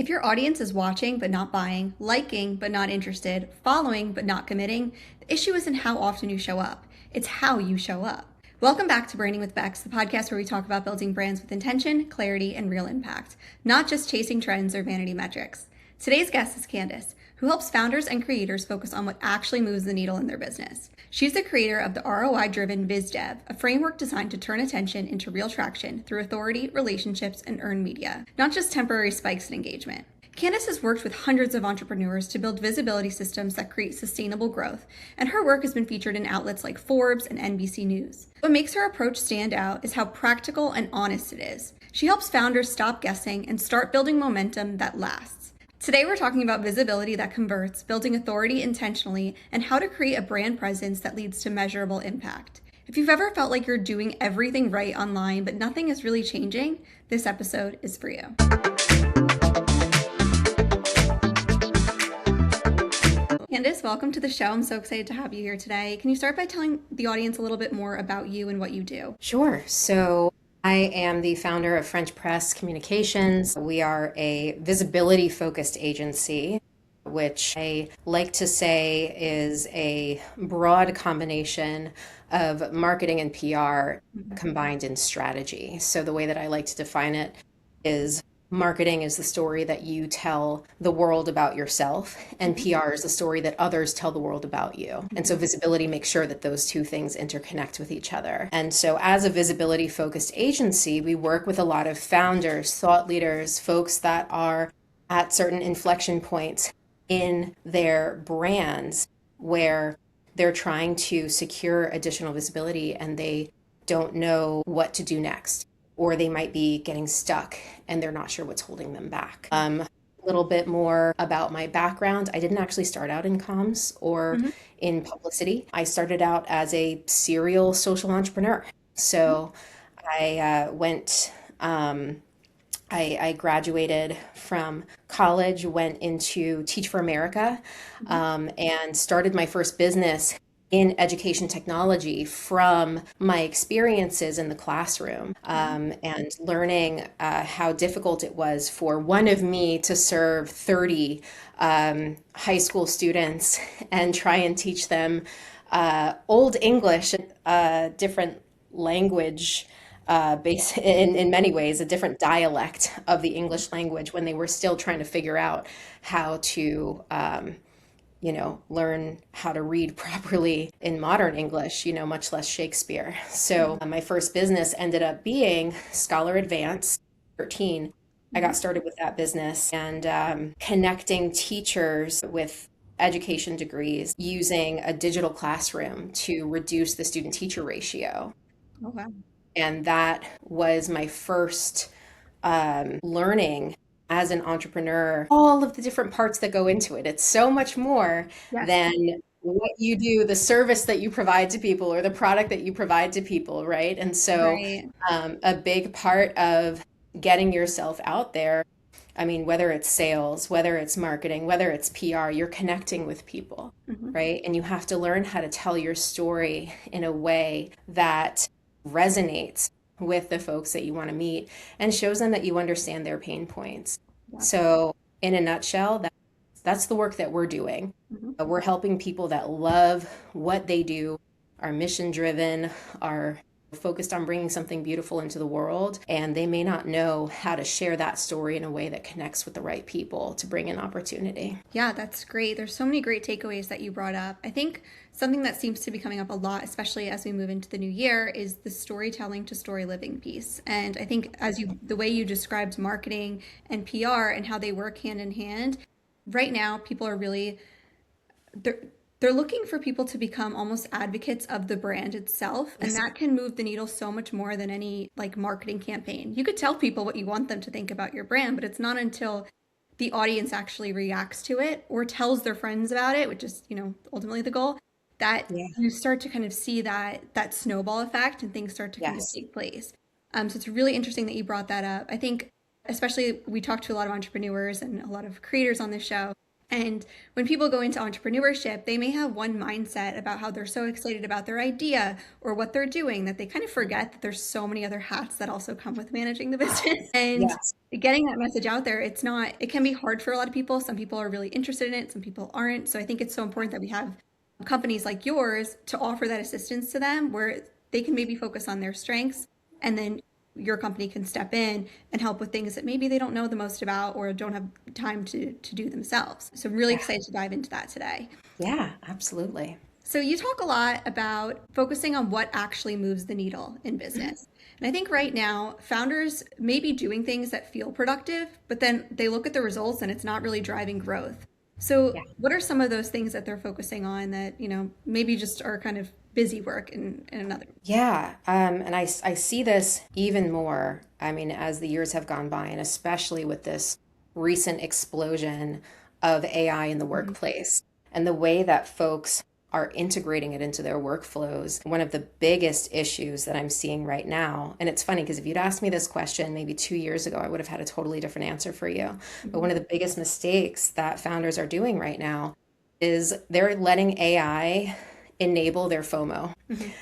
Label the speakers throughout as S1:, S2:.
S1: If your audience is watching but not buying, liking but not interested, following but not committing, the issue isn't how often you show up, it's how you show up. Welcome back to Branding with Bex, the podcast where we talk about building brands with intention, clarity, and real impact, not just chasing trends or vanity metrics. Today's guest is Candice, who helps founders and creators focus on what actually moves the needle in their business. She's the creator of the ROI-driven VizDev, a framework designed to turn attention into real traction through authority, relationships, and earned media, not just temporary spikes in engagement. Candice has worked with hundreds of entrepreneurs to build visibility systems that create sustainable growth, and her work has been featured in outlets like Forbes and NBC News. What makes her approach stand out is how practical and honest it is. She helps founders stop guessing and start building momentum that lasts. Today, we're talking about visibility that converts, building authority intentionally, and how to create a brand presence that leads to measurable impact. If you've ever felt like you're doing everything right online, but nothing is really changing, this episode is for you. Candice, welcome to the show. I'm so excited to have you here today. Can you start by telling the audience a little bit more about you and what you do?
S2: Sure. So I am the founder of French Press Communications. We are a visibility-focused agency, which I like to say is a broad combination of marketing and PR combined in strategy. So the way that I like to define it is marketing is the story that you tell the world about yourself, and PR is the story that others tell the world about you. And so visibility makes sure that those two things interconnect with each other. And so as a visibility focused agency, we work with a lot of founders, thought leaders, folks that are at certain inflection points in their brands where they're trying to secure additional visibility and they don't know what to do next, or they might be getting stuck and they're not sure what's holding them back. A little bit more about my background. I didn't actually start out in comms or in publicity. I started out as a serial social entrepreneur. So I graduated from college, went into Teach for America, and started my first business in education technology from my experiences in the classroom, and learning how difficult it was for one of me to serve 30 high school students and try and teach them Old English, different language, in many ways, a different dialect of the English language when they were still trying to figure out how to learn how to read properly in modern English, much less Shakespeare. So my first business ended up being Scholar Advance, 13. I got started with that business and connecting teachers with education degrees using a digital classroom to reduce the student-teacher ratio.
S1: Oh, wow.
S2: And that was my first learning as an entrepreneur, all of the different parts that go into it. It's so much more than what you do, the service that you provide to people or the product that you provide to people, right? And so a big part of getting yourself out there, I mean, whether it's sales, whether it's marketing, whether it's PR, you're connecting with people, right? And you have to learn how to tell your story in a way that resonates with the folks that you want to meet and shows them that you understand their pain points. So in a nutshell, that's the work that we're doing. We're helping people that love what they do, are mission driven, are focused on bringing something beautiful into the world, and they may not know how to share that story in a way that connects with the right people to bring in opportunity.
S1: Yeah, that's great. There's so many great takeaways that you brought up. I think something that seems to be coming up a lot, especially as we move into the new year, is the storytelling to story living piece. And I think the way you described marketing and PR and how they work hand in hand, right now people are really, they're looking for people to become almost advocates of the brand itself. And that can move the needle so much more than any marketing campaign. You could tell people what you want them to think about your brand, but it's not until the audience actually reacts to it or tells their friends about it, which is, ultimately the goal, that you start to kind of see that snowball effect and things start to kind of take place. So it's really interesting that you brought that up. I think, especially we talk to a lot of entrepreneurs and a lot of creators on this show, And when people go into entrepreneurship, they may have one mindset about how they're so excited about their idea or what they're doing that they kind of forget that there's so many other hats that also come with managing the business. And
S2: Yes.
S1: getting that message out there, it can be hard for a lot of people. Some people are really interested in it, some people aren't. So I think it's so important that we have companies like yours to offer that assistance to them where they can maybe focus on their strengths, and then your company can step in and help with things that maybe they don't know the most about or don't have time to do themselves. So I'm really excited to dive into that today.
S2: Yeah, absolutely.
S1: So you talk a lot about focusing on what actually moves the needle in business. And I think right now, founders may be doing things that feel productive, but then they look at the results and it's not really driving growth. So
S2: Yeah.
S1: what are some of those things that they're focusing on that, maybe just are kind of busy work in another?
S2: Yeah. And I see this even more, I mean, as the years have gone by, and especially with this recent explosion of AI in the workplace and the way that folks are integrating it into their workflows. One of the biggest issues that I'm seeing right now, and it's funny because if you'd asked me this question maybe 2 years ago, I would have had a totally different answer for you. But one of the biggest mistakes that founders are doing right now is they're letting AI enable their FOMO.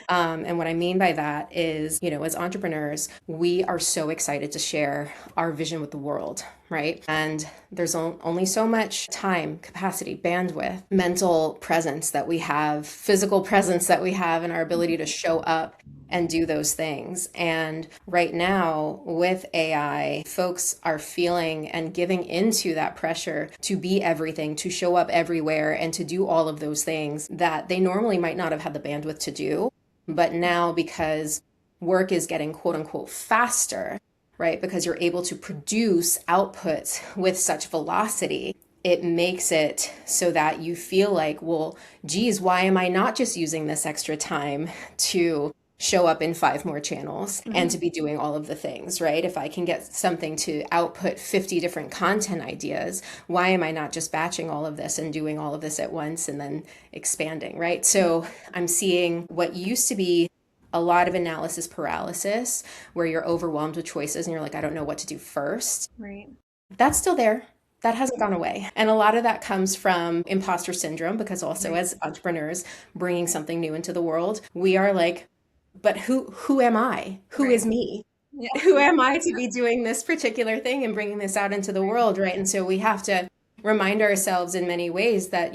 S2: And what I mean by that is, as entrepreneurs, we are so excited to share our vision with the world, right? And there's only so much time, capacity, bandwidth, mental presence that we have, physical presence that we have, and our ability to show up and do those things. And right now with AI, folks are feeling and giving into that pressure to be everything, to show up everywhere, and to do all of those things that they normally might not have had the bandwidth to do. But now, because work is getting quote unquote faster, right? Because you're able to produce outputs with such velocity, it makes it so that you feel like, well, geez, why am I not just using this extra time to show up in 5 more channels and to be doing all of the things, right? If I can get something to output 50 different content ideas, why am I not just batching all of this and doing all of this at once and then expanding, right? So I'm seeing what used to be a lot of analysis paralysis where you're overwhelmed with choices and you're like, I don't know what to do first.
S1: Right.
S2: That's still there. That hasn't gone away. And a lot of that comes from imposter syndrome, because also as entrepreneurs bringing something new into the world, we are like, but who am I? Who is me?
S1: Yeah.
S2: Who am I to be doing this particular thing and bringing this out into the world, right? And so we have to remind ourselves in many ways that,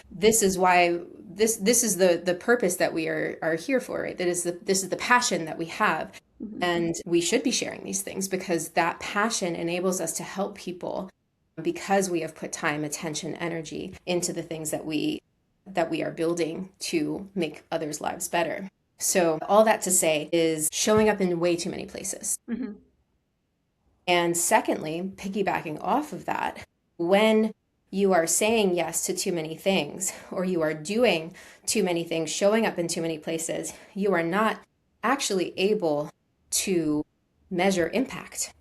S2: this is why this is the purpose that we are here for, right? This is the passion that we have. And we should be sharing these things because that passion enables us to help people, because we have put time, attention, energy into the things that we are building to make others' lives better. So all that to say is showing up in way too many places. And secondly, piggybacking off of that, when you are saying yes to too many things, or you are doing too many things, showing up in too many places, you are not actually able to measure impact.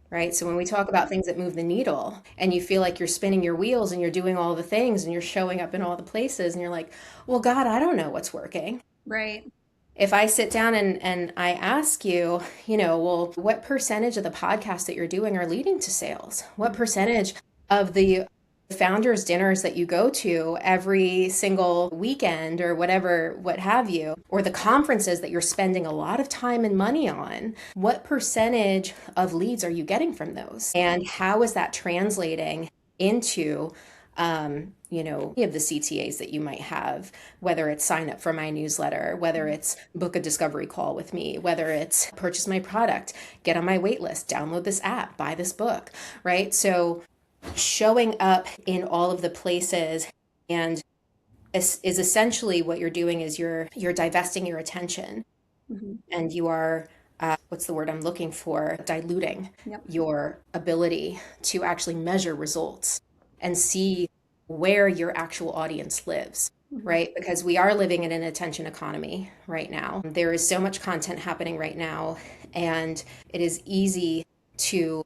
S2: Right? So when we talk about things that move the needle and you feel like you're spinning your wheels and you're doing all the things and you're showing up in all the places and you're like, well, God, I don't know what's working.
S1: Right.
S2: If I sit down and I ask you, well, what percentage of the podcasts that you're doing are leading to sales? What percentage of the founders dinners that you go to every single weekend or whatever, what have you, or the conferences that you're spending a lot of time and money on, what percentage of leads are you getting from those? And how is that translating into any of the CTAs that you might have, whether it's sign up for my newsletter, whether it's book a discovery call with me, whether it's purchase my product, get on my wait list, download this app, buy this book, right? So showing up in all of the places and is essentially what you're doing is you're divesting your attention and you are what's the word I'm looking for? Diluting your ability to actually measure results and see where your actual audience lives, right? Because we are living in an attention economy right now. There is so much content happening right now, and it is easy to,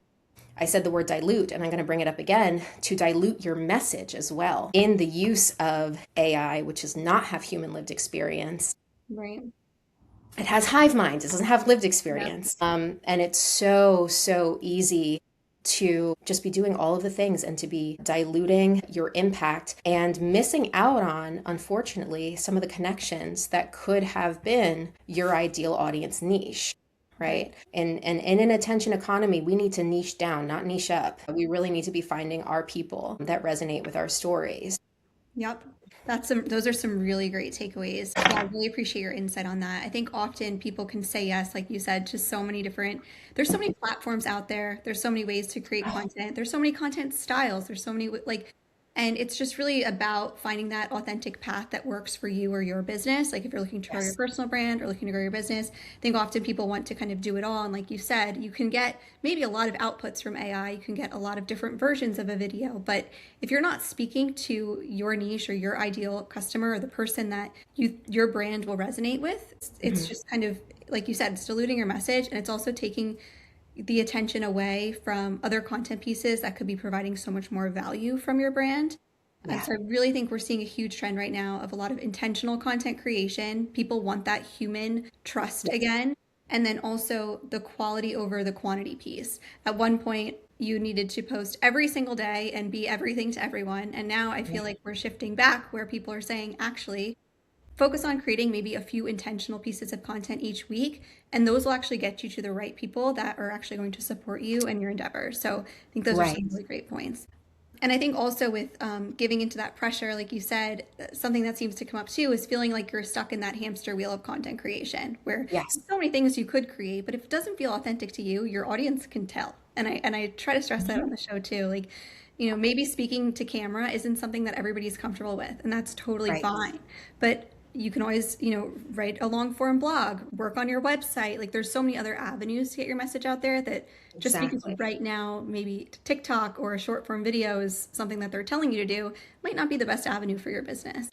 S2: I said the word dilute, and I'm going to bring it up again, to dilute your message as well in the use of AI, which does not have human lived experience.
S1: Right.
S2: It has hive mind. It doesn't have lived experience. And it's so easy to just be doing all of the things and to be diluting your impact and missing out on, unfortunately, some of the connections that could have been your ideal audience niche. Right. And in an attention economy, we need to niche down, not niche up. We really need to be finding our people that resonate with our stories.
S1: Yep. Those are some really great takeaways. Yeah, I really appreciate your insight on that. I think often people can say yes, like you said, to there's so many platforms out there. There's so many ways to create content. There's so many content styles. There's so many and it's just really about finding that authentic path that works for you or your business. Like if you're looking to grow your personal brand or looking to grow your business, I think often people want to kind of do it all. And like you said, you can get maybe a lot of outputs from AI. You can get a lot of different versions of a video. But if you're not speaking to your niche or your ideal customer or the person that your brand will resonate with, it's just kind of, like you said, it's diluting your message. And it's also taking the attention away from other content pieces that could be providing so much more value from your brand. Yeah. And so I really think we're seeing a huge trend right now of a lot of intentional content creation. People want that human trust again. And then also the quality over the quantity piece. At one point, you needed to post every single day and be everything to everyone. And now I feel like we're shifting back where people are saying, actually, focus on creating maybe a few intentional pieces of content each week, and those will actually get you to the right people that are actually going to support you and your endeavors. So I think those are some really great points. And I think also with giving into that pressure, like you said, something that seems to come up too is feeling like you're stuck in that hamster wheel of content creation where there's so many things you could create, but if it doesn't feel authentic to you, your audience can tell. And I try to stress that on the show too. Like, maybe speaking to camera isn't something that everybody's comfortable with, and that's totally fine. But you can always, write a long form blog, work on your website. Like there's so many other avenues to get your message out there that just because right now, maybe TikTok or a short form video is something that they're telling you to do might not be the best avenue for your business.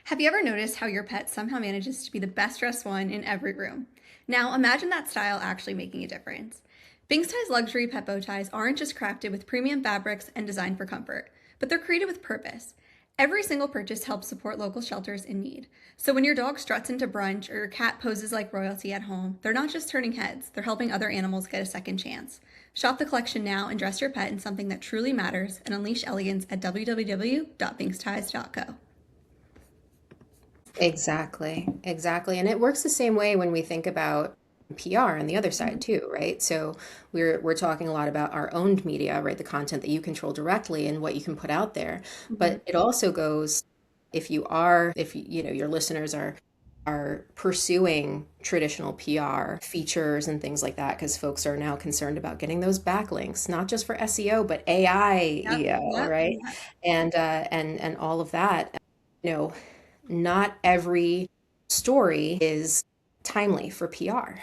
S1: Have you ever noticed how your pet somehow manages to be the best dressed one in every room? Now imagine that style actually making a difference. Bingsty's luxury pet bow ties aren't just crafted with premium fabrics and designed for comfort, but they're created with purpose. Every single purchase helps support local shelters in need. So when your dog struts into brunch or your cat poses like royalty at home, they're not just turning heads, they're helping other animals get a second chance. Shop the collection now and dress your pet in something that truly matters and unleash elegance at www.bingsties.co.
S2: Exactly. And it works the same way when we think about PR on the other side too, right? So we're talking a lot about our owned media, right? The content that you control directly and what you can put out there. But it also goes if your listeners are pursuing traditional PR features and things like that, because folks are now concerned about getting those backlinks, not just for SEO, but AI, right? And all of that. Not every story is timely for PR.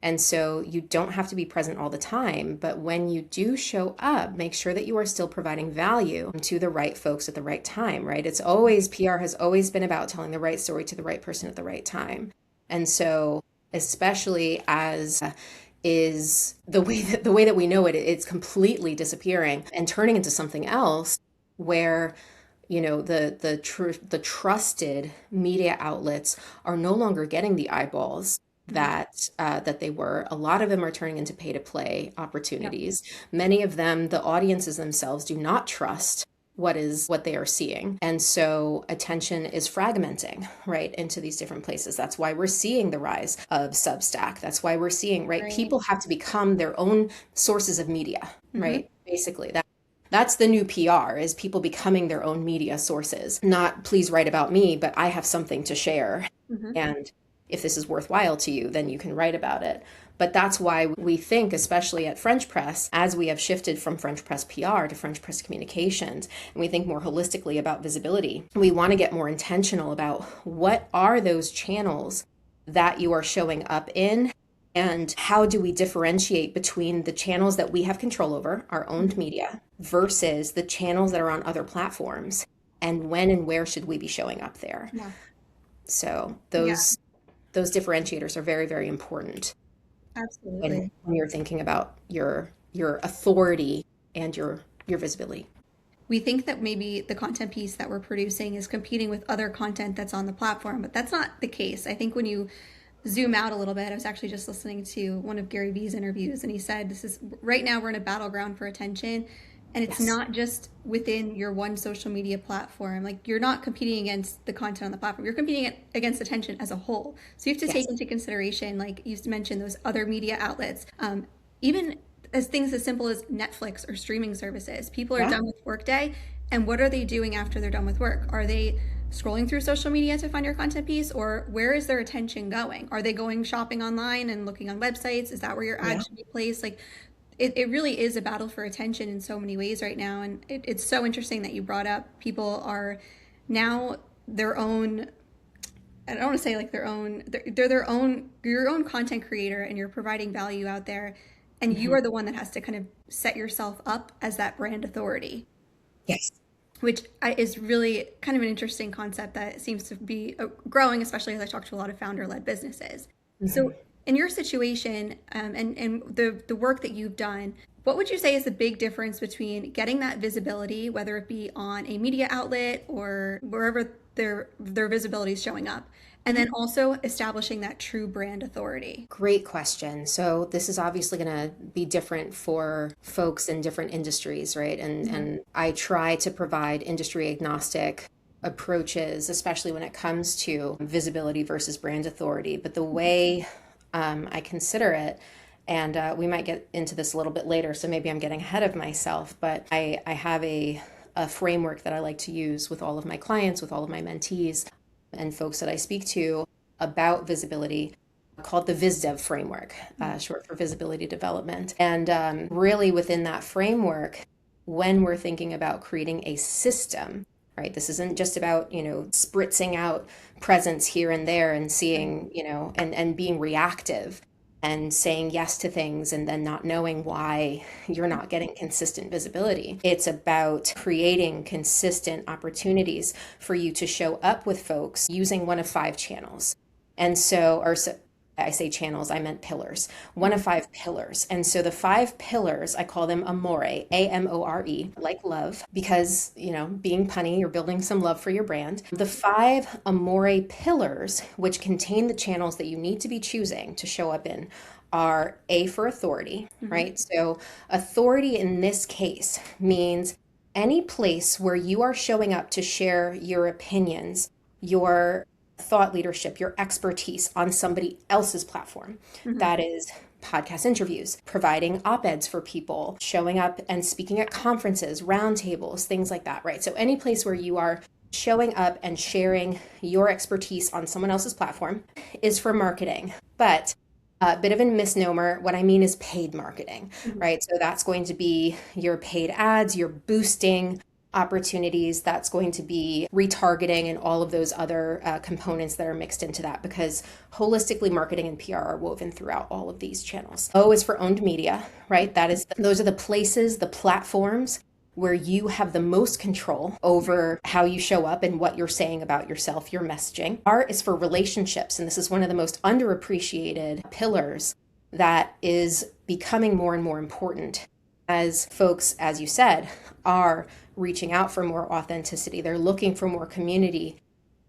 S2: And so you don't have to be present all the time, but when you do show up, make sure that you are still providing value to the right folks at the right time, right? PR has always been about telling the right story to the right person at the right time. And so, especially as is the way that we know it, it's completely disappearing and turning into something else where the trusted media outlets are no longer getting the eyeballs that they were. A lot of them are turning into pay to play opportunities. Many of them, the audiences themselves do not trust what they are seeing. And so attention is fragmenting, right, into these different places. That's why we're seeing the rise of Substack. That's why we're seeing, right, people have to become their own sources of media, right? Basically, that's the new PR, is people becoming their own media sources. Not please write about me, but I have something to share. And if this is worthwhile to you, then you can write about it. But that's why we think, especially at French Press, as we have shifted from French Press PR to French Press Communications, and we think more holistically about visibility, we want to get more intentional about what are those channels that you are showing up in, and how do we differentiate between the channels that we have control over, our owned media, versus the channels that are on other platforms, and when and where should we be showing up there? So those differentiators are very, very important.
S1: Absolutely.
S2: When you're thinking about your authority and your visibility.
S1: We think that maybe the content piece that we're producing is competing with other content that's on the platform, but that's not the case. I think when you zoom out a little bit, I was actually just listening to one of Gary Vee's interviews, and he said, this is right now we're in a battleground for attention. And it's
S2: Yes.
S1: not just within your one social media platform. Like, you're not competing against the content on the platform. You're competing against attention as a whole. So you have to
S2: Yes.
S1: take into consideration, like you mentioned, those other media outlets. Even as things as simple as Netflix or streaming services. People are
S2: Yeah.
S1: done with workday, and what are they doing after they're done with work? Are they scrolling through social media to find your content piece, or where is their attention going? Are they going shopping online and looking on websites? Is that where your ad
S2: Yeah.
S1: should be placed? Like, it really is a battle for attention in so many ways right now. And it's so interesting that you brought up people are now their own, I don't want to say like their own, they're their own, your own content creator, and you're providing value out there. And you
S2: Mhm.
S1: are the one that has to kind of set yourself up as that brand authority,
S2: Yes.
S1: which is really kind of an interesting concept that seems to be growing, especially as I talk to a lot of founder-led businesses. So
S2: Mhm.
S1: in your situation, and the work that you've done, what would you say is the big difference between getting that visibility, whether it be on a media outlet or wherever their visibility is showing up, and then also establishing that true brand authority?
S2: Great question. So this is obviously going to be different for folks in different industries, right? And I try to provide industry agnostic approaches, especially when it comes to visibility versus brand authority. But the way I consider it, and we might get into this a little bit later, so maybe I'm getting ahead of myself, but I have a framework that I like to use with all of my clients, with all of my mentees, and folks that I speak to about visibility, called the VizDev framework, short for visibility development. And really within that framework, when we're thinking about creating a system, right? This isn't just about, spritzing out presence here and there and seeing, and being reactive and saying yes to things and then not knowing why you're not getting consistent visibility. It's about creating consistent opportunities for you to show up with folks using one of 5 channels. And so, I say channels, I meant pillars, one of 5 pillars. And so the 5 pillars, I call them Amore, Amore, like love, because, being punny, you're building some love for your brand. The 5 Amore pillars, which contain the channels that you need to be choosing to show up in, are A, for authority, right? So authority in this case means any place where you are showing up to share your opinions, your thought leadership, your expertise on somebody else's platform. That is podcast interviews, providing op-eds for people, showing up and speaking at conferences, roundtables, things like that, right? So any place where you are showing up and sharing your expertise on someone else's platform is for marketing. But a bit of a misnomer, what I mean is paid marketing, right? So that's going to be your paid ads, your boosting opportunities, that's going to be retargeting and all of those other components that are mixed into that, because holistically marketing and PR are woven throughout all of these channels. O is for owned media, right? Those are the places, the platforms where you have the most control over how you show up and what you're saying about yourself, your messaging. R is for relationships, and this is one of the most underappreciated pillars that is becoming more and more important as folks, as you said, are reaching out for more authenticity. They're looking for more community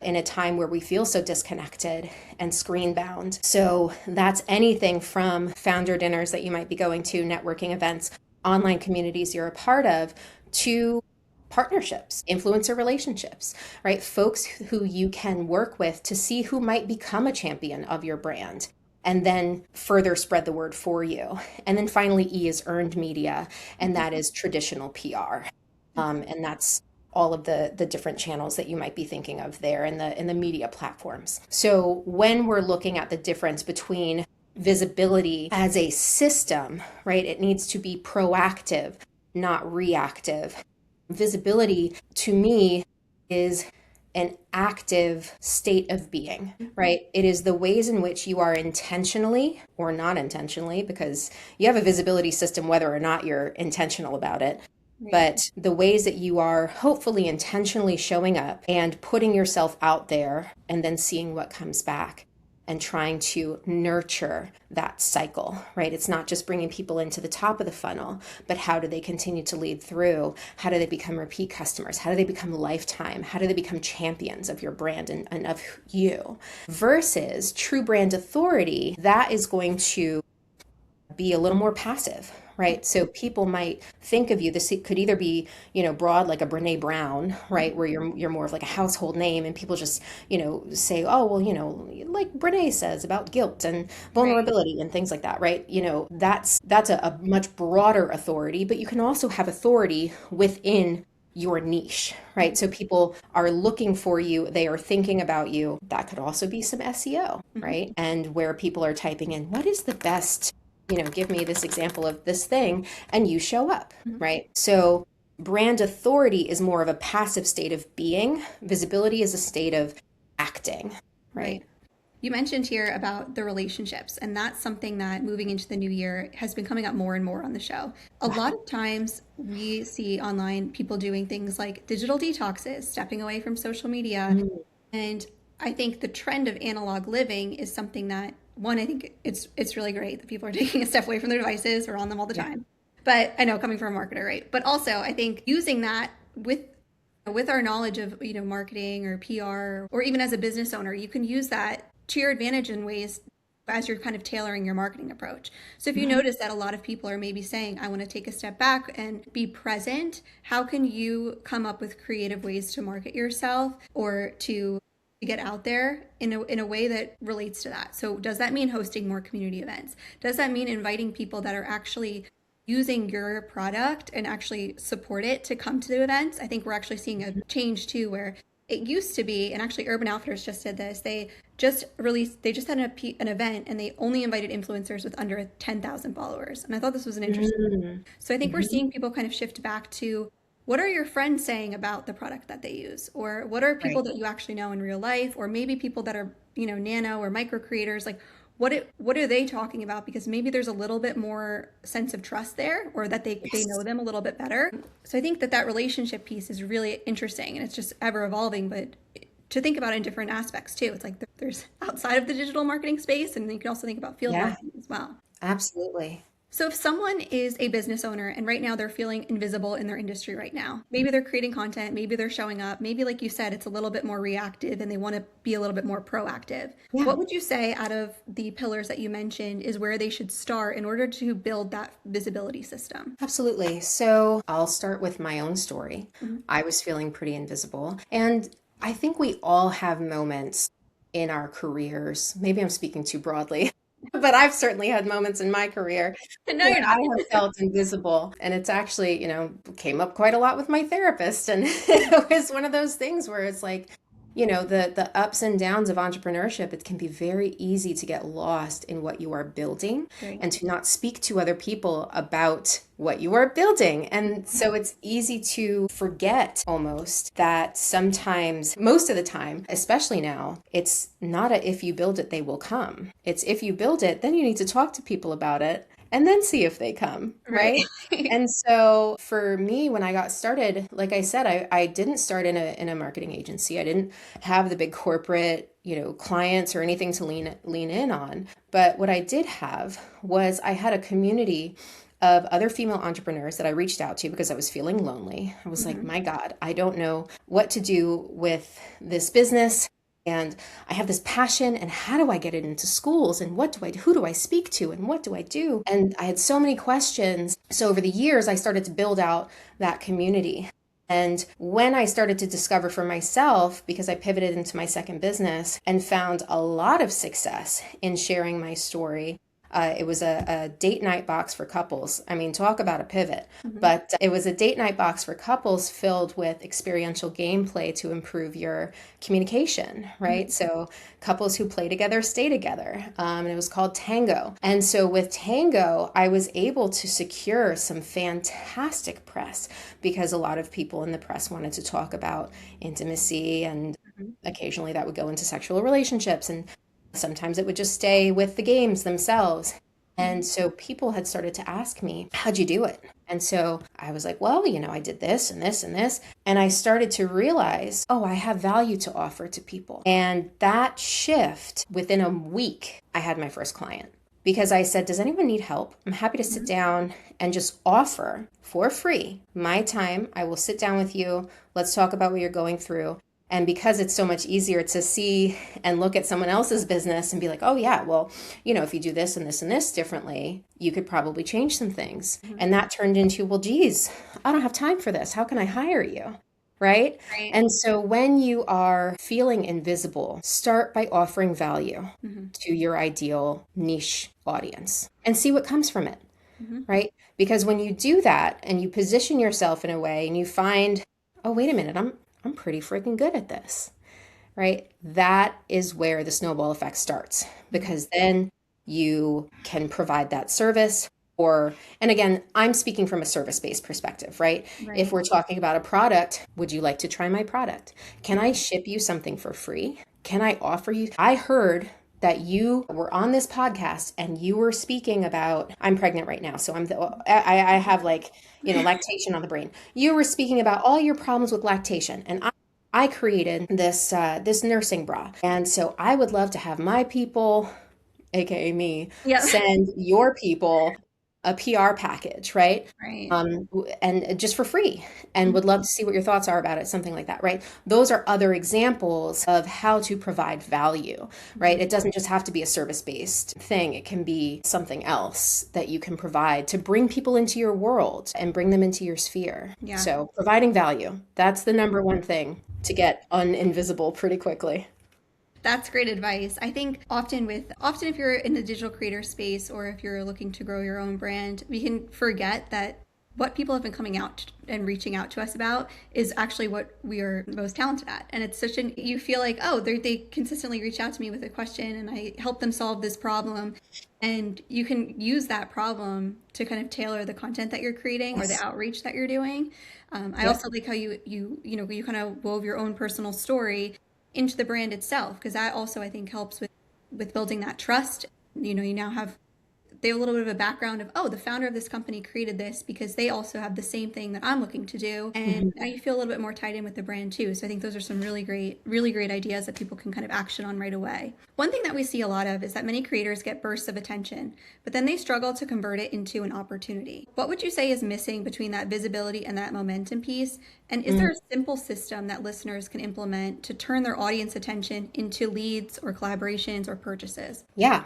S2: in a time where we feel so disconnected and screen bound. So that's anything from founder dinners that you might be going to, networking events, online communities you're a part of, to partnerships, influencer relationships, right? Folks who you can work with to see who might become a champion of your brand, and then further spread the word for you. And then finally, E is earned media, and that is traditional PR. And that's all of the different channels that you might be thinking of there in the media platforms. So when we're looking at the difference between visibility as a system, right, it needs to be proactive, not reactive. Visibility to me is an active state of being, right? It is the ways in which you are intentionally or not intentionally, because you have a visibility system whether or not you're intentional about it, but the ways that you are hopefully intentionally showing up and putting yourself out there and then seeing what comes back. and trying to nurture that cycle, right? It's not just bringing people into the top of the funnel, but how do they continue to lead through? How do they become repeat customers? How do they become lifetime? How do they become champions of your brand and of you? Versus true brand authority, that is going to be a little more passive, right? So people might think of you, this could either be, broad like a Brene Brown, right? Where you're more of like a household name and people just, say, oh, well, like Brene says about guilt and vulnerability and things like that, right? That's a much broader authority, but you can also have authority within your niche, right? So people are looking for you, they are thinking about you. That could also be some SEO, right? And where people are typing in, what is the best, give me this example of this thing, and you show up, right? So brand authority is more of a passive state of being. Visibility is a state of acting, right?
S1: You mentioned here about the relationships, and that's something that moving into the new year has been coming up more and more on the show. A lot of times we see online people doing things like digital detoxes, stepping away from social media. And I think the trend of analog living is something that, one, I think it's really great that people are taking a step away from their devices or on them all the time. But I know, coming from a marketer, right? But also I think using that with our knowledge of, marketing or PR, or even as a business owner, you can use that to your advantage in ways as you're kind of tailoring your marketing approach. So if you notice that a lot of people are maybe saying, I want to take a step back and be present, how can you come up with creative ways to market yourself or to get out there in a way that relates to that? So does that mean hosting more community events? Does that mean inviting people that are actually using your product and actually support it to come to the events? I think we're actually seeing a change too, where it used to be, and actually Urban Outfitters just did this, they just had an event and they only invited influencers with under 10,000 followers. And I thought this was an interesting. So I think we're seeing people kind of shift back to, what are your friends saying about the product that they use? Or what are people that you actually know in real life? Or maybe people that are, nano or micro creators, like what are they talking about? Because maybe there's a little bit more sense of trust there, or that they know them a little bit better. So I think that relationship piece is really interesting, and it's just ever evolving, but to think about it in different aspects too. It's like there's outside of the digital marketing space, and you can also think about field marketing as well.
S2: Absolutely.
S1: So if someone is a business owner and right now they're feeling invisible in their industry right now, maybe they're creating content, maybe they're showing up, maybe like you said, it's a little bit more reactive and they want to be a little bit more proactive. What would you say out of the pillars that you mentioned is where they should start in order to build that visibility system?
S2: Absolutely. So I'll start with my own story. I was feeling pretty invisible. And I think we all have moments in our careers. Maybe I'm speaking too broadly. But I've certainly had moments in my career where I have felt invisible. And it's actually, came up quite a lot with my therapist. And it was one of those things where it's like, the ups and downs of entrepreneurship, it can be very easy to get lost in what you are building and to not speak to other people about what you are building. And so it's easy to forget almost that sometimes, most of the time, especially now, it's not a if you build it, they will come. It's if you build it, then you need to talk to people about it and then see if they come, right? And so for me, when I got started, like I said, I didn't start in a marketing agency. I didn't have the big corporate, clients or anything to lean in on. But what I did have was I had a community of other female entrepreneurs that I reached out to because I was feeling lonely. I was like, my God, I don't know what to do with this business. And I have this passion, and how do I get it into schools? And who do I speak to? And what do I do? And I had so many questions. So over the years, I started to build out that community. And when I started to discover for myself, because I pivoted into my second business and found a lot of success in sharing my story, it was a date night box for couples. I mean, talk about a pivot. But it was a date night box for couples filled with experiential gameplay to improve your communication, right? So couples who play together stay together. And it was called Tango. And so with Tango, I was able to secure some fantastic press because a lot of people in the press wanted to talk about intimacy, and occasionally that would go into sexual relationships, and sometimes it would just stay with the games themselves. And so people had started to ask me, how'd you do it? And so I was like, well, I did this and this and this. And I started to realize, oh, I have value to offer to people. And that shift, within a week, I had my first client. Because I said, does anyone need help? I'm happy to sit down and just offer for free my time. I will sit down with you. Let's talk about what you're going through. And because it's so much easier to see and look at someone else's business and be like, oh yeah, well, if you do this and this and this differently, you could probably change some things. And that turned into, well, geez, I don't have time for this. How can I hire you? Right? And so when you are feeling invisible, start by offering value to your ideal niche audience and see what comes from it. Right? Because when you do that and you position yourself in a way and you find, oh, wait a minute, I'm pretty freaking good at this, right? That is where the snowball effect starts, because then you can provide that service and again, I'm speaking from a service-based perspective, right? If we're talking about a product, would you like to try my product? Can I ship you something for free? Can I offer you? I heard that you were on this podcast and you were speaking about, I'm pregnant right now, so I have lactation on the brain. You were speaking about all your problems with lactation, and I created this nursing bra, and so I would love to have my people, aka me, send your people a PR package, right? And just for free, and would love to see what your thoughts are about it, something like that, right? Those are other examples of how to provide value, right? It doesn't just have to be a service-based thing. It can be something else that you can provide to bring people into your world and bring them into your sphere. So providing value, that's the number one thing to get uninvisible pretty quickly.
S1: That's great advice. I think often if you're in the digital creator space, or if you're looking to grow your own brand, we can forget that what people have been coming out and reaching out to us about is actually what we are most talented at. And it's you feel like, oh, they consistently reach out to me with a question and I help them solve this problem. And you can use that problem to kind of tailor the content that you're creating or the outreach that you're doing. I also like how you kind of wove your own personal story into the brand itself, because that also, I think, helps with building that trust. You now have they have a little bit of a background of, oh, the founder of this company created this because they also have the same thing that I'm looking to do. And now you feel a little bit more tied in with the brand too. So I think those are some really great ideas that people can kind of action on right away. One thing that we see a lot of is that many creators get bursts of attention, but then they struggle to convert it into an opportunity. What would you say is missing between that visibility and that momentum piece? And is there a simple system that listeners can implement to turn their audience attention into leads or collaborations or purchases?
S2: Yeah,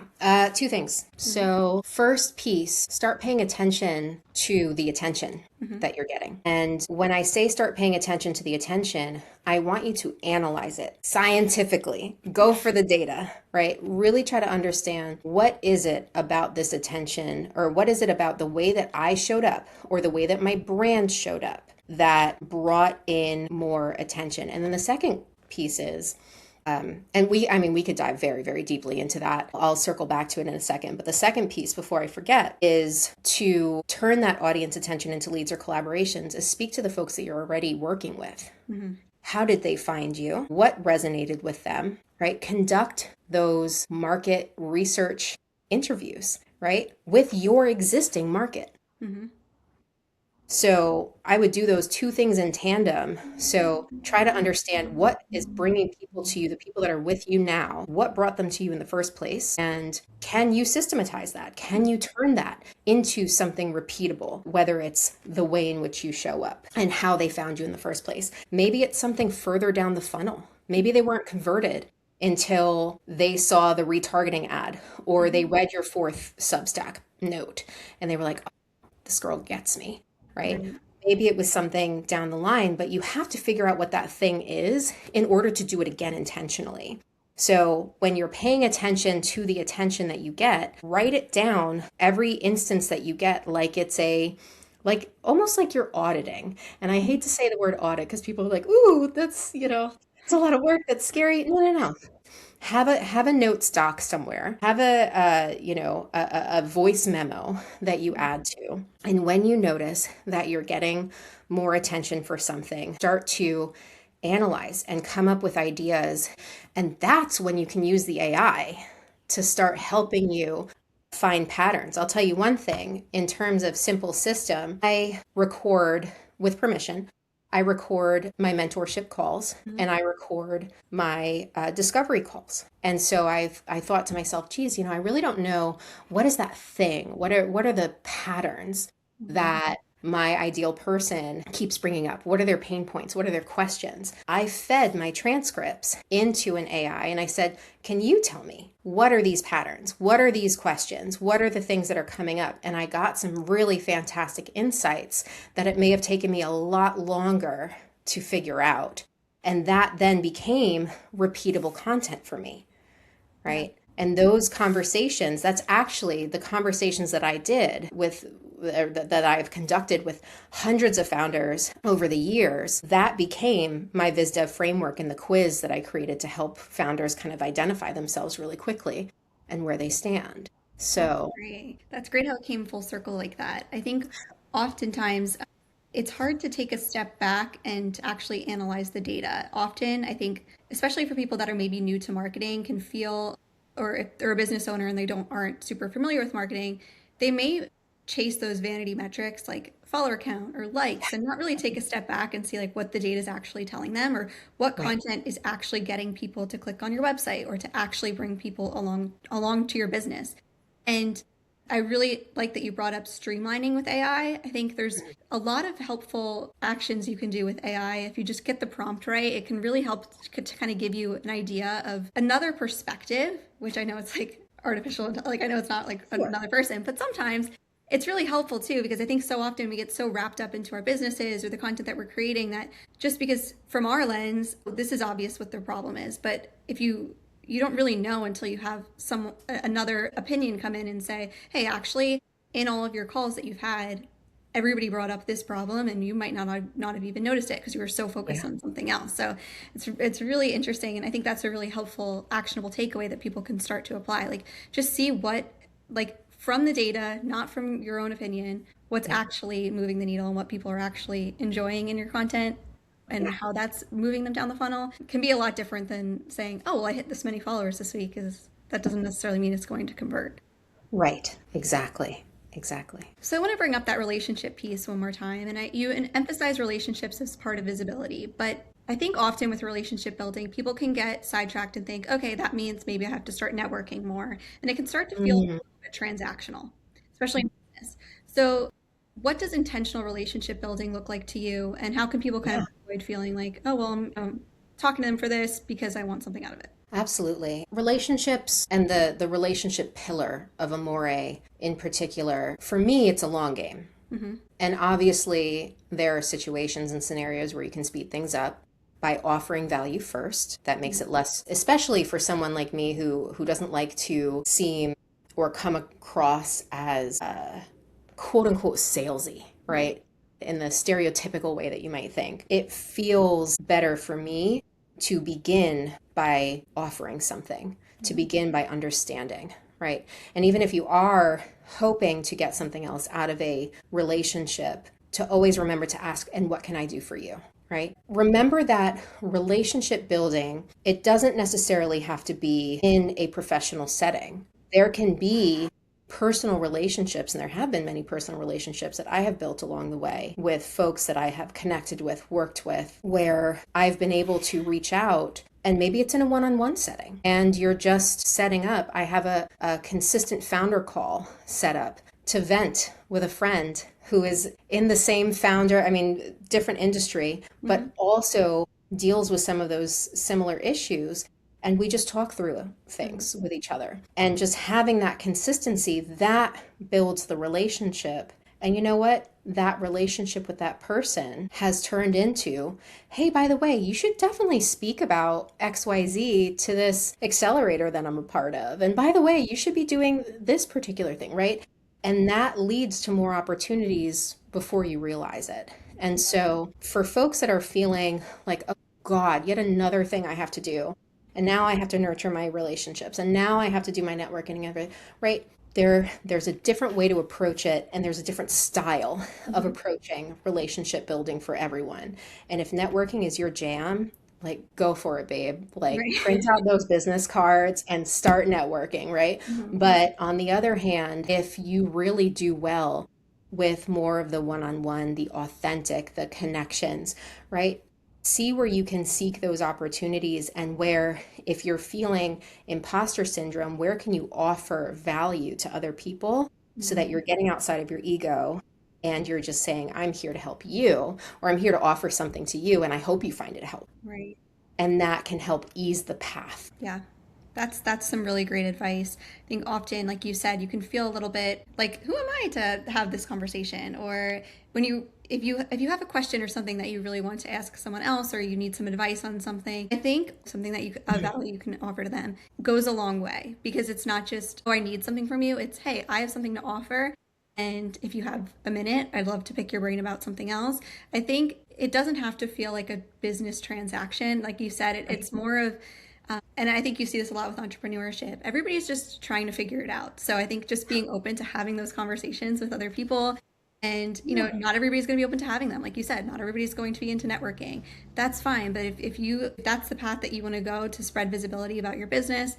S2: two things. So first piece, start paying attention to the attention that you're getting. And when I say start paying attention to the attention, I want you to analyze it scientifically. Go for the data, right? Really try to understand, what is it about this attention, or what is it about the way that I showed up or the way that my brand showed up that brought in more attention. And then the second piece is, we could dive very, very deeply into that. I'll circle back to it in a second. But the second piece, before I forget, is to turn that audience attention into leads or collaborations, is speak to the folks that you're already working with. How did they find you? What resonated with them, right? Conduct those market research interviews, right? With your existing market. So I would do those two things in tandem. So try to understand what is bringing people to you, the people that are with you now, what brought them to you in the first place, and can you systematize that? Can you turn that into something repeatable, whether it's the way in which you show up and how they found you in the first place? Maybe it's something further down the funnel. Maybe they weren't converted until they saw the retargeting ad, or they read your fourth Substack note and they were like, oh, this girl gets me. Right? Maybe it was something down the line, but you have to figure out what that thing is in order to do it again intentionally. So when you're paying attention to the attention that you get, write it down every instance that you get, like it's almost like you're auditing. And I hate to say the word audit because people are like, ooh, that's, it's a lot of work. That's scary. No. Have a note stock somewhere. Have a voice memo that you add to. And when you notice that you're getting more attention for something, start to analyze and come up with ideas. And that's when you can use the AI to start helping you find patterns. I'll tell you one thing in terms of simple system. I record with permission. I record my mentorship calls and I record my discovery calls. And so I thought to myself, geez, I really don't know what is that thing? What are the patterns that my ideal person keeps bringing up? What are their pain points? What are their questions? I fed my transcripts into an AI and I said, can you tell me, what are these patterns? What are these questions? What are the things that are coming up? And I got some really fantastic insights that it may have taken me a lot longer to figure out. And that then became repeatable content for me, right? And those conversations, that's actually the conversations that I did with that I've conducted with hundreds of founders over the years. That became my VizDev framework and the quiz that I created to help founders kind of identify themselves really quickly and where they stand. So
S1: That's great how it came full circle like that. I think oftentimes it's hard to take a step back and actually analyze the data. Often, I think, especially for people that are maybe new to marketing, can feel, or if they're a business owner and they aren't super familiar with marketing, they may chase those vanity metrics like follower count or likes and not really take a step back and see like what the data is actually telling them or what content is actually getting people to click on your website or to actually bring people along to your business. And I really like that you brought up streamlining with AI. I think there's a lot of helpful actions you can do with AI. If you just get the prompt right, it can really help to kind of give you an idea of another perspective, which I know it's like artificial, like I know it's not like another person, but sometimes it's really helpful too, because I think so often we get so wrapped up into our businesses or the content that we're creating that just because from our lens, this is obvious what the problem is. But if you don't really know until you have another opinion come in and say, hey, actually, in all of your calls that you've had, everybody brought up this problem and you might not have even noticed it because you were so focused on something else. So it's really interesting. And I think that's a really helpful, actionable takeaway that people can start to apply. Like just see what, like from the data, not from your own opinion, what's actually moving the needle and what people are actually enjoying in your content and how that's moving them down the funnel can be a lot different than saying, oh, well, I hit this many followers this week, because that doesn't necessarily mean it's going to convert.
S2: Right. Exactly.
S1: So I want to bring up that relationship piece one more time. And you emphasize relationships as part of visibility, but I think often with relationship building, people can get sidetracked and think, okay, that means maybe I have to start networking more. And it can start to feel a little bit transactional, especially in business. So what does intentional relationship building look like to you? And how can people kind of avoid feeling like, oh, well, I'm talking to them for this because I want something out of it?
S2: Absolutely. Relationships and the relationship pillar of Amore in particular, for me, it's a long game. And obviously, there are situations and scenarios where you can speed things up by offering value first. That makes it less, especially for someone like me who doesn't like to seem or come across as quote unquote salesy, right? In the stereotypical way that you might think. It feels better for me to begin by offering something, to begin by understanding, right? And even if you are hoping to get something else out of a relationship, to always remember to ask, and what can I do for you? Right? Remember that relationship building, it doesn't necessarily have to be in a professional setting. There can be personal relationships, and there have been many personal relationships that I have built along the way with folks that I have connected with, worked with, where I've been able to reach out, and maybe it's in a one-on-one setting and you're just setting up. I have a consistent founder call set up to vent with a friend who is in the same different industry, but also deals with some of those similar issues. And we just talk through things with each other. And just having that consistency, that builds the relationship. And you know what? That relationship with that person has turned into, hey, by the way, you should definitely speak about XYZ to this accelerator that I'm a part of. And by the way, you should be doing this particular thing, right? And that leads to more opportunities before you realize it. And so for folks that are feeling like, oh God, yet another thing I have to do, and now I have to nurture my relationships, and now I have to do my networking and everything, right? There's a different way to approach it, and there's a different style of approaching relationship building for everyone. And if networking is your jam, like go for it, babe. Like
S1: Right.
S2: print out those business cards and start networking, right?
S1: Mhm.
S2: But on the other hand, if you really do well with more of the one-on-one, the authentic, the connections, right? See where you can seek those opportunities and where, if you're feeling imposter syndrome, where can you offer value to other people so that
S1: Mhm.
S2: you're getting outside of your ego and you're just saying, I'm here to help you, or I'm here to offer something to you, and I hope you find it helpful.
S1: Right.
S2: And that can help ease the path.
S1: Yeah. That's some really great advice. I think often, like you said, you can feel a little bit like, who am I to have this conversation? Or when if you have a question or something that you really want to ask someone else, or you need some advice on something, I think something that a value you can offer to them goes a long way, because it's not just, oh, I need something from you. It's, hey, I have something to offer. And if you have a minute, I'd love to pick your brain about something else. I think it doesn't have to feel like a business transaction. Like you said, it's more of, and I think you see this a lot with entrepreneurship. Everybody's just trying to figure it out. So I think just being open to having those conversations with other people, and not everybody's going to be open to having them. Like you said, not everybody's going to be into networking. That's fine. But if that's the path that you want to go to spread visibility about your business,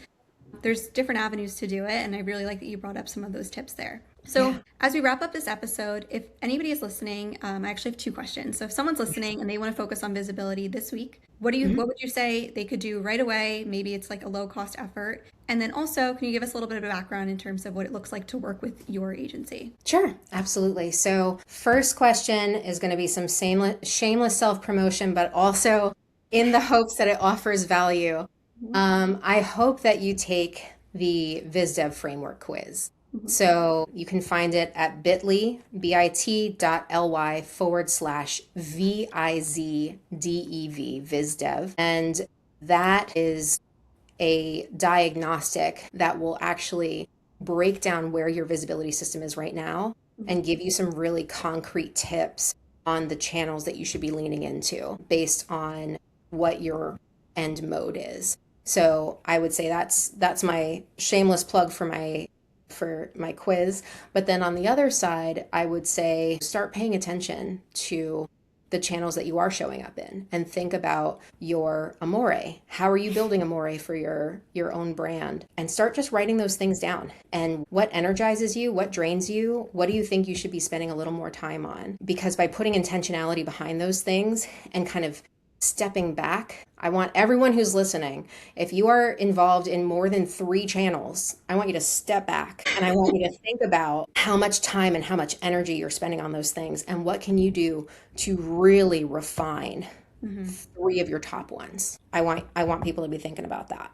S1: there's different avenues to do it. And I really like that you brought up some of those tips there. So,
S2: Yeah.
S1: as we wrap up this episode, if anybody is listening, I actually have two questions. So, if someone's listening and they want to focus on visibility this week, what would you say they could do right away? Maybe it's like a low cost effort. And then also, can you give us a little bit of a background in terms of what it looks like to work with your agency?
S2: Sure, absolutely. So, first question is going to be some shameless self promotion, but also in the hopes that it offers value.
S1: Mhm.
S2: I hope that you take the VizDev framework quiz.
S1: Mhm.
S2: So you can find it at bit.ly/VIZDEV, VizDev. And that is a diagnostic that will actually break down where your visibility system is right now
S1: Mhm.
S2: and give you some really concrete tips on the channels that you should be leaning into based on what your end mode is. So I would say that's my shameless plug for my quiz. But then on the other side, I would say start paying attention to the channels that you are showing up in and think about your amore. How are you building amore for your own brand? And start just writing those things down. And what energizes you, what drains you, what do you think you should be spending a little more time on? Because by putting intentionality behind those things and kind of stepping back, I want everyone who's listening, if you are involved in more than 3 channels, I want you to step back and I want you to think about how much time and how much energy you're spending on those things and what can you do to really refine
S1: Mhm.
S2: 3 of your top ones. I want people to be thinking about that.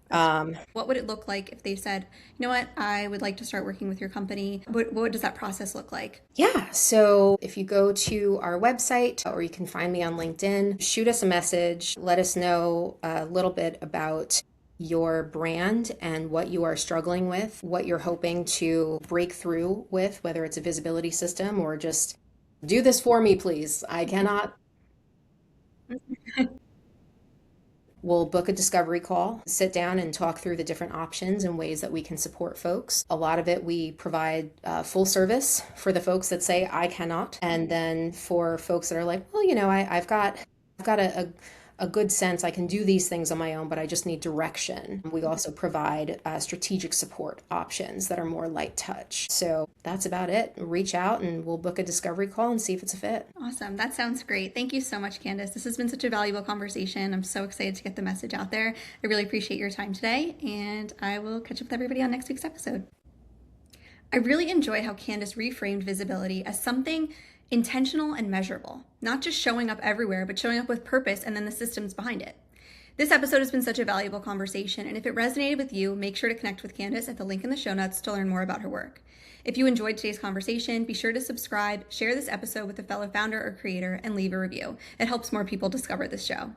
S1: That's What would it look like if they said, you know what, I would like to start working with your company? What does that process look like?
S2: Yeah, so if you go to our website or you can find me on LinkedIn, shoot us a message, let us know a little bit about your brand and what you are struggling with, what you're hoping to break through with, whether it's a visibility system or just do this for me, please. I cannot. We'll book a discovery call, sit down and talk through the different options and ways that we can support folks. A lot of it we provide full service for the folks that say, I cannot. And then for folks that are like, well, I've got a good sense I can do these things on my own, but I just need direction. We also provide strategic support options that are more light touch. So that's about it. Reach out and we'll book a discovery call and see if it's a fit.
S1: Awesome. That sounds great. Thank you so much, Candice. This has been such a valuable conversation. I'm so excited to get the message out there. I really appreciate your time today, and I will catch up with everybody on next week's episode. I really enjoy how Candice reframed visibility as something intentional and measurable, not just showing up everywhere, but showing up with purpose and then the systems behind it. This episode has been such a valuable conversation, and if it resonated with you, make sure to connect with Candice at the link in the show notes to learn more about her work. If you enjoyed today's conversation, be sure to subscribe, share this episode with a fellow founder or creator, and leave a review. It helps more people discover this show.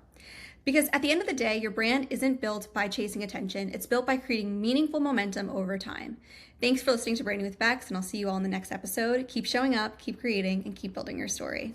S1: Because at the end of the day, your brand isn't built by chasing attention. It's built by creating meaningful momentum over time. Thanks for listening to Branding with Bex, and I'll see you all in the next episode. Keep showing up, keep creating, and keep building your story.